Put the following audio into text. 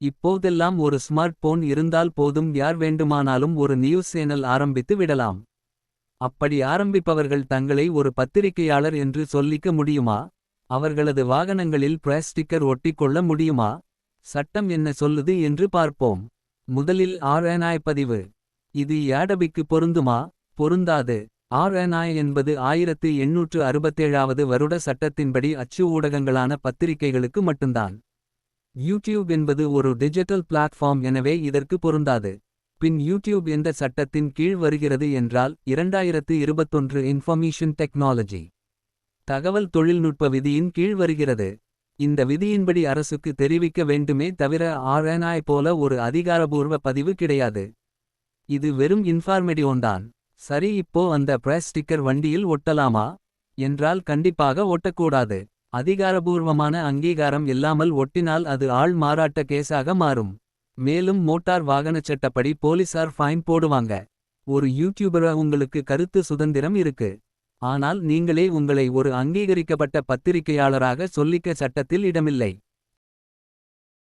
இப்போதெல்லாம் ஒரு smart phone இருந்தால் போதும், யார் வேண்டுமானாலும் ஒரு நியூஸ் சேனல் ஆரம்பித்து விடலாம். அப்படி ஆரம்பிப்பவர்கள் தங்களை ஒரு பத்திரிகையாளர் என்று சொல்லிக்க முடியுமா? அவர்களது வாகனங்களில் பிரஸ் ஸ்டிக்கர் ஒட்டிக்கொள்ள முடியுமா? சட்டம் என்ன சொல்லுது என்று பார்ப்போம். முதலில் RNI பதிவு. இது யாடபிக்கு பொருந்துமா? பொருந்தாது. RNI என்பது 1867வது வருட சட்டத்தின்படி அச்சு ஊடகங்களான பத்திரிகைகளுக்கு மட்டும்தான். யூடியூப் என்பது ஒரு டிஜிட்டல் பிளாட்ஃபார்ம், எனவே இதற்கு பொருந்தாது. பின் யூடியூப் எந்த சட்டத்தின் கீழ் வருகிறது என்றால் 2021 இன்ஃபர்மேஷன் டெக்னாலஜி தகவல் தொழில்நுட்ப விதியின் கீழ் வருகிறது. இந்த விதியின்படி அரசுக்கு தெரிவிக்க வேண்டுமே தவிர RNI போல ஒரு அதிகாரபூர்வ பதிவு கிடையாது. இது வெறும் இன்ஃபார்மேடிவ்தான். சரி, இப்போ அந்த பிரஸ் ஸ்டிக்கர் வண்டியில் ஒட்டலாமா என்றால் கண்டிப்பாக ஒட்டக்கூடாது. அதிகாரபூர்வமான அங்கீகாரம் இல்லாமல் ஒட்டினால் அது ஆள் மாறாட்ட கேஸாக மாறும். மேலும் மோட்டார் வாகனச் சட்டப்படி போலீசார் ஃபைன் போடுவாங்க. ஒரு யூடியூபரா உங்களுக்கு கருத்து சுதந்திரம் இருக்கு. ஆனால் நீங்களே உங்களை ஒரு அங்கீகரிக்கப்பட்ட பத்திரிகையாளராக சொல்லிக்க சட்டத்தில் இடமில்லை.